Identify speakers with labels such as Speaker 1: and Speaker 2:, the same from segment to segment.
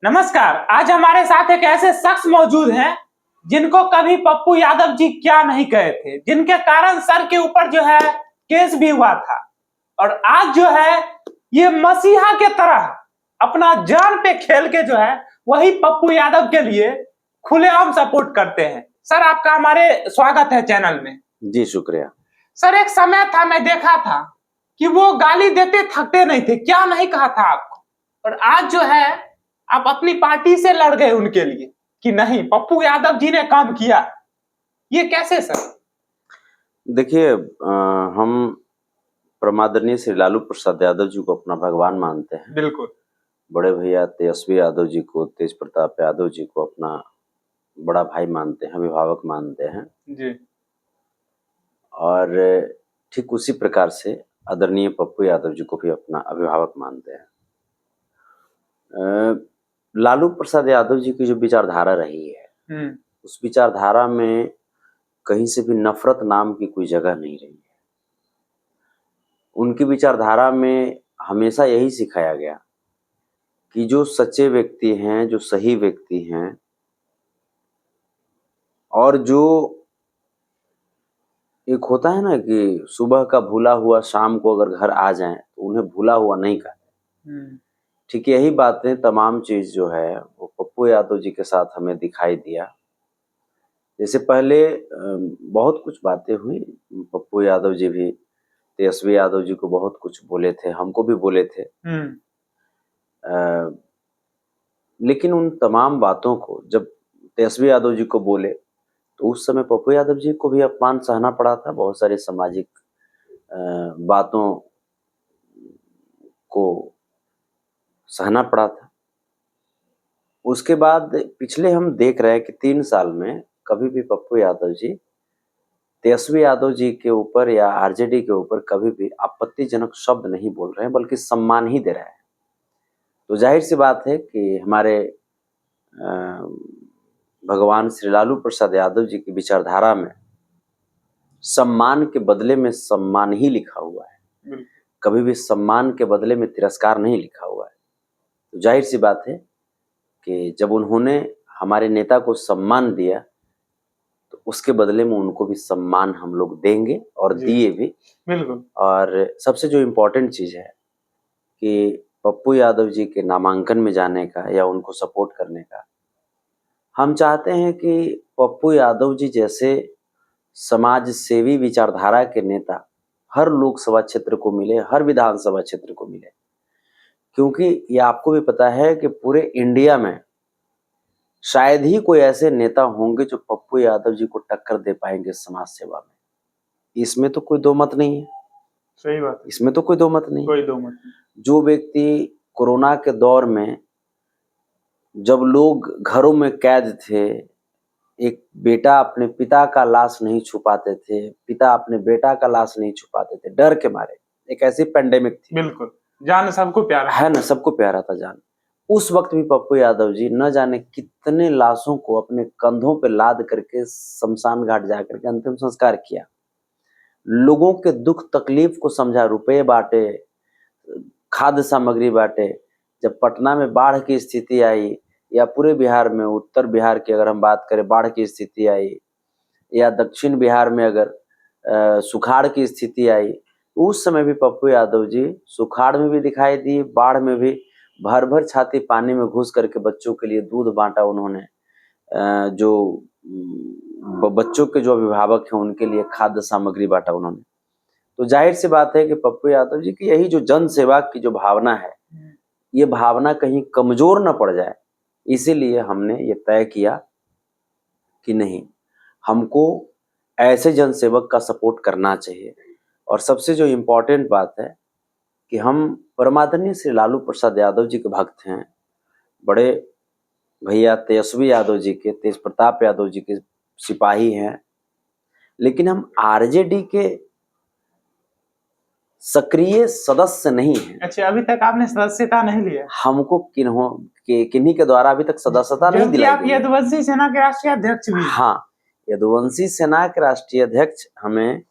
Speaker 1: नमस्कार। आज हमारे साथ एक ऐसे शख्स मौजूद हैं जिनको कभी पप्पू यादव जी क्या नहीं कहे थे, जिनके कारण सर के ऊपर जो है केस भी हुआ था और आज जो है ये मसीहा के तरह अपना जान पे खेल के जो है वही पप्पू यादव के लिए खुलेआम सपोर्ट करते हैं। सर आपका हमारे स्वागत है चैनल में।
Speaker 2: जी शुक्रिया।
Speaker 1: सर एक समय था मैं देखा था कि वो गाली देते थकते नहीं थे, क्या नहीं कहा था आपको, और आज जो है आप अपनी पार्टी से लड़ गए उनके लिए कि नहीं पप्पू यादव जी ने काम किया। ये कैसे सर?
Speaker 2: देखिए हम परमादरणीय श्री लालू प्रसाद यादव जी को अपना भगवान मानते हैं।
Speaker 1: बिल्कुल।
Speaker 2: बड़े भैया तेजस्वी यादव जी को, तेज प्रताप यादव जी को अपना बड़ा भाई मानते हैं, अभिभावक मानते हैं
Speaker 1: जी।
Speaker 2: और ठीक उसी प्रकार से आदरणीय पप्पू यादव जी को भी अपना अभिभावक मानते हैं। लालू प्रसाद यादव जी की जो विचारधारा रही है उस विचारधारा में कहीं से भी नफरत नाम की कोई जगह नहीं रही है। उनकी विचारधारा में हमेशा यही सिखाया गया कि जो सच्चे व्यक्ति हैं, जो सही व्यक्ति हैं और जो एक होता है ना कि सुबह का भूला हुआ शाम को अगर घर आ जाए तो उन्हें भूला हुआ नहीं कहते। ठीक यही बातें तमाम चीज जो है वो पप्पू यादव जी के साथ हमें दिखाई दिया। जैसे पहले बहुत कुछ बातें हुई, पप्पू यादव जी भी तेजस्वी यादव जी को बहुत कुछ बोले थे, हमको भी बोले थे। लेकिन उन तमाम बातों को जब तेजस्वी यादव जी को बोले तो उस समय पप्पू यादव जी को भी अपमान सहना पड़ा था। बहुत सारी सामाजिक बातों को सहना पड़ा था। उसके बाद पिछले हम देख रहे हैं कि 3 साल में कभी भी पप्पू यादव जी तेजस्वी यादव जी के ऊपर या आरजेडी के ऊपर कभी भी आपत्तिजनक शब्द नहीं बोल रहे हैं, बल्कि सम्मान ही दे रहे हैं। तो जाहिर सी बात है कि हमारे भगवान श्री लालू प्रसाद यादव जी की विचारधारा में सम्मान के बदले में सम्मान ही लिखा हुआ है, कभी भी सम्मान के बदले में तिरस्कार नहीं लिखा हुआ है। तो जाहिर सी बात है कि जब उन्होंने हमारे नेता को सम्मान दिया तो उसके बदले में उनको भी सम्मान हम लोग देंगे और दिए भी।
Speaker 1: बिल्कुल।
Speaker 2: और सबसे जो इम्पोर्टेंट चीज है कि पप्पू यादव जी के नामांकन में जाने का या उनको सपोर्ट करने का, हम चाहते हैं कि पप्पू यादव जी जैसे समाज सेवी विचारधारा के नेता हर लोकसभा क्षेत्र को मिले, हर विधानसभा क्षेत्र को मिले, क्योंकि ये आपको भी पता है कि पूरे इंडिया में शायद ही कोई ऐसे नेता होंगे जो पप्पू यादव जी को टक्कर दे पाएंगे समाज सेवा में। इसमें तो कोई दो मत नहीं है।
Speaker 1: सही बात है।
Speaker 2: इसमें तो कोई दो मत नहीं।
Speaker 1: कोई दो मत नहीं।
Speaker 2: जो व्यक्ति कोरोना के दौर में जब लोग घरों में कैद थे, एक बेटा अपने पिता का लाश नहीं छुपाते थे, पिता अपने बेटा का लाश नहीं छुपाते थे डर के मारे। एक ऐसी पेंडेमिक थी।
Speaker 1: बिल्कुल। जान सबको प्यारा
Speaker 2: है ना, सबको प्यारा था जान। उस वक्त भी पप्पू यादव जी न जाने कितने लाशों को अपने कंधों पे लाद करके शमशान घाट जाकर के अंतिम संस्कार किया। लोगों के दुख तकलीफ को समझा, रुपए बांटे, खाद्य सामग्री बांटे। जब पटना में बाढ़ की स्थिति आई या पूरे बिहार में, उत्तर बिहार की अगर हम बात करें बाढ़ की स्थिति आई, या दक्षिण बिहार में अगर सुखाड़ की स्थिति आई, उस समय भी पप्पू यादव जी सुखाड़ में भी दिखाई दिए, बाढ़ में भी भर भर छाती पानी में घुस करके बच्चों के लिए दूध बांटा उन्होंने। जो बच्चों के जो अभिभावक हैं उनके लिए खाद्य सामग्री बांटा उन्होंने। तो जाहिर सी बात है कि पप्पू यादव जी की यही जो जन सेवा की जो भावना है, ये भावना कहीं कमजोर न पड़ जाए, इसीलिए हमने ये तय किया कि नहीं, हमको ऐसे जनसेवक का सपोर्ट करना चाहिए। और सबसे जो इम्पोर्टेंट बात है कि हम परमादरणीय श्री लालू प्रसाद यादव जी के भक्त हैं, बड़े भैया तेजस्वी यादव जी के, तेज प्रताप यादव जी के सिपाही हैं, लेकिन हम आरजेडी के सक्रिय सदस्य नहीं हैं।
Speaker 1: अच्छा, अभी तक आपने सदस्यता नहीं लिया?
Speaker 2: हमको किन्हीं के द्वारा अभी तक सदस्यता नहीं दिलाई
Speaker 1: गई। आप यदुवंशी सेना के राष्ट्रीय अध्यक्ष भी?
Speaker 2: हाँ, यदुवंशी सेना के राष्ट्रीय अध्यक्ष हमें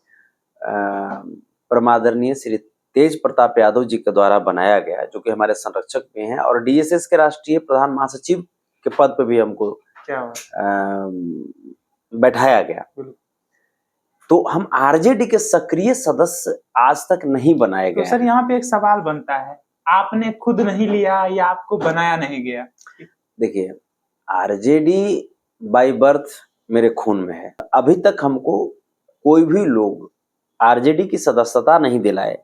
Speaker 2: परमादरणीय श्री तेज प्रताप यादव जी के द्वारा बनाया गया, जो कि हमारे संरक्षक भी हैं और डीएसएस के राष्ट्रीय प्रधान महासचिव के पद पे भी हमको
Speaker 1: क्या
Speaker 2: बैठाया गया। तो हम आरजेडी के सक्रिय सदस्य आज तक नहीं बनाए गए।
Speaker 1: तो सर यहाँ पे एक सवाल बनता है, आपने खुद नहीं लिया या आपको बनाया नहीं गया?
Speaker 2: देखिए, आरजेडी बाय बर्थ मेरे खून में है। अभी तक हमको कोई भी लोग आरजेडी की सदस्यता नहीं दिलाए,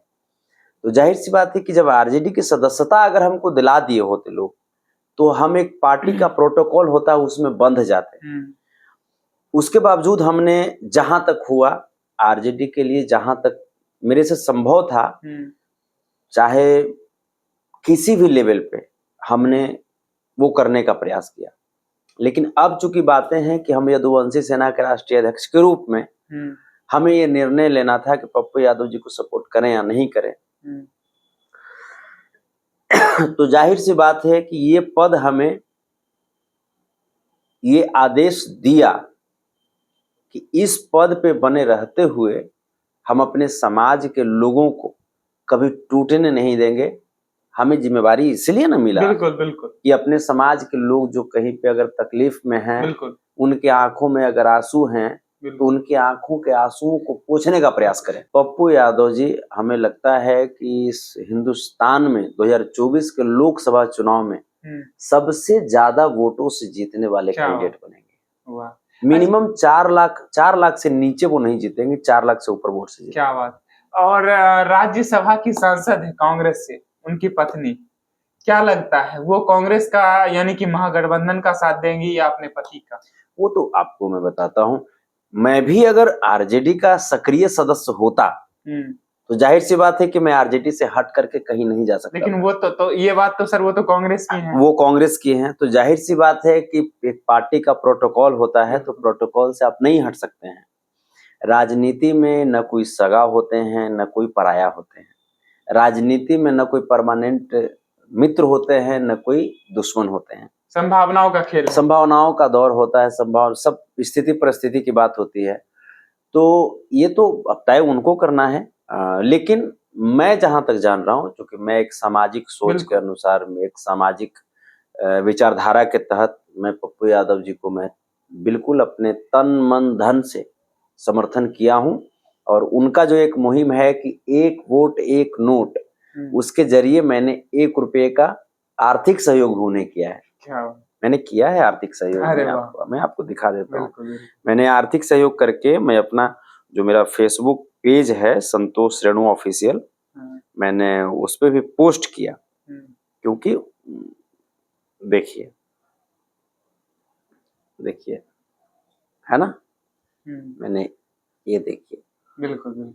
Speaker 2: तो जाहिर सी बात है कि जब आरजेडी की सदस्यता अगर हमको दिला दिए होते लोग, तो हम एक पार्टी का प्रोटोकॉल होता है उसमें बंध जाते। उसके बावजूद हमने जहां तक हुआ आरजेडी के लिए, जहां तक मेरे से संभव था, चाहे किसी भी लेवल पे हमने वो करने का प्रयास किया। लेकिन अब चूंकि बातें हैं कि हम यदुवंशी सेना के राष्ट्रीय अध्यक्ष के रूप में हमें ये निर्णय लेना था कि पप्पू यादव जी को सपोर्ट करें या नहीं करें, तो जाहिर सी बात है कि ये पद हमें ये आदेश दिया कि इस पद पे बने रहते हुए हम अपने समाज के लोगों को कभी टूटने नहीं देंगे। हमें जिम्मेवारी इसलिए ना मिला,
Speaker 1: बिल्कुल बिल्कुल,
Speaker 2: कि अपने समाज के लोग जो कहीं पे अगर तकलीफ में हैं, उनके आंखों में अगर आंसू हैं, तो उनकी आंखों के आंसुओं को पोंछने का प्रयास करें। पप्पू यादव जी हमें लगता है कि इस हिंदुस्तान में 2024 के लोकसभा चुनाव में सबसे ज्यादा वोटों से जीतने वाले कैंडिडेट बनेंगे। मिनिमम 4 लाख से नीचे वो नहीं जीतेंगे, 4 लाख से ऊपर वोट से जीतेंगे।
Speaker 1: क्या बात। और राज्यसभा की सांसद है कांग्रेस से, उनकी पत्नी, क्या लगता है वो कांग्रेस का यानी कि महागठबंधन का साथ देंगी या अपने पति का? वो
Speaker 2: तो आपको मैं बताता हूं, मैं भी अगर आरजेडी का सक्रिय सदस्य होता तो जाहिर सी बात है कि मैं आरजेडी से हट करके कहीं नहीं जा सकता।
Speaker 1: लेकिन वो तो ये बात तो सर वो तो कांग्रेस की है।
Speaker 2: वो कांग्रेस की हैं, तो जाहिर सी बात है कि एक पार्टी का प्रोटोकॉल होता है, तो प्रोटोकॉल से आप नहीं हट सकते हैं। राजनीति में न कोई सगा होते हैं न कोई पराया होते हैं। राजनीति में न कोई परमानेंट मित्र होते हैं न कोई दुश्मन होते हैं।
Speaker 1: संभावनाओं का खेल,
Speaker 2: संभावनाओं का दौर होता है, सब स्थिति परिस्थिति की बात होती है। तो ये तो अब तय उनको करना है, लेकिन मैं जहां तक जान रहा हूं, क्योंकि मैं एक सामाजिक सोच के अनुसार, एक सामाजिक विचारधारा के तहत मैं पप्पू यादव जी को मैं बिल्कुल अपने तन मन धन से समर्थन किया हूं। और उनका जो एक मुहिम है कि 1 वोट 1 नोट, उसके जरिए मैंने 1 रुपये का आर्थिक सहयोग उन्हें किया है। मैंने किया है आर्थिक सहयोग, मैं आपको दिखा देता हूँ। मैंने आर्थिक सहयोग करके मैं अपना जो मेरा फेसबुक पेज है संतोष रेणु ऑफिशियल, मैंने उस पर भी पोस्ट किया। क्योंकि देखिए है ना, मैंने ये देखिए,
Speaker 1: बिल्कुल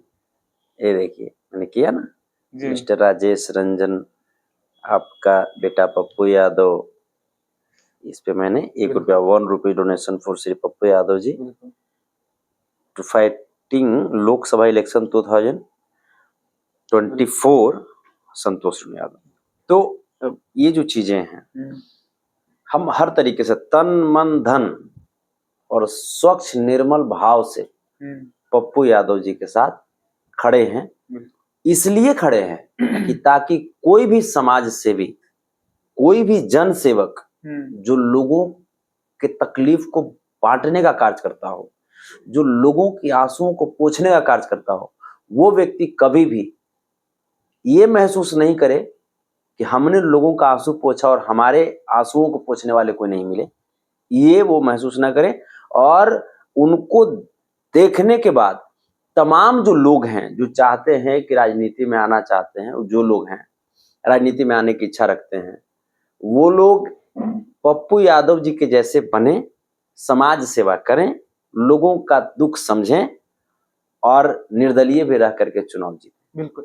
Speaker 2: ये देखिए मैंने किया ना, मिस्टर राजेश रंजन आपका बेटा पप्पू यादव, इस पे मैंने 1 रुपया 1 rupee donation for Shri Pappu Yadav ji to fighting Lok Sabha election 2024 Santosh Yadav. तो ये जो चीजें हैं, हम हर तरीके से तन मन धन और स्वच्छ निर्मल भाव से पप्पू यादव जी के साथ खड़े हैं। इसलिए खड़े हैं कि ताकि कोई भी समाज सेवी, कोई भी जन सेवक जो लोगों के तकलीफ को बांटने का कार्य करता हो, जो लोगों की आंसुओं को पोंछने का कार्य करता हो, वो व्यक्ति कभी भी ये महसूस नहीं करे कि हमने लोगों का आंसू पोंछा और हमारे आंसुओं को पोंछने वाले कोई नहीं मिले। ये वो महसूस ना करे। और उनको देखने के बाद तमाम जो लोग हैं, जो चाहते हैं कि राजनीति में आना चाहते हैं, जो लोग हैं राजनीति में आने की इच्छा रखते हैं, वो लोग पप्पू यादव जी के जैसे बने, समाज सेवा करें, लोगों का दुख समझें और निर्दलीय भी रह करके चुनाव जीतें।
Speaker 1: बिल्कुल।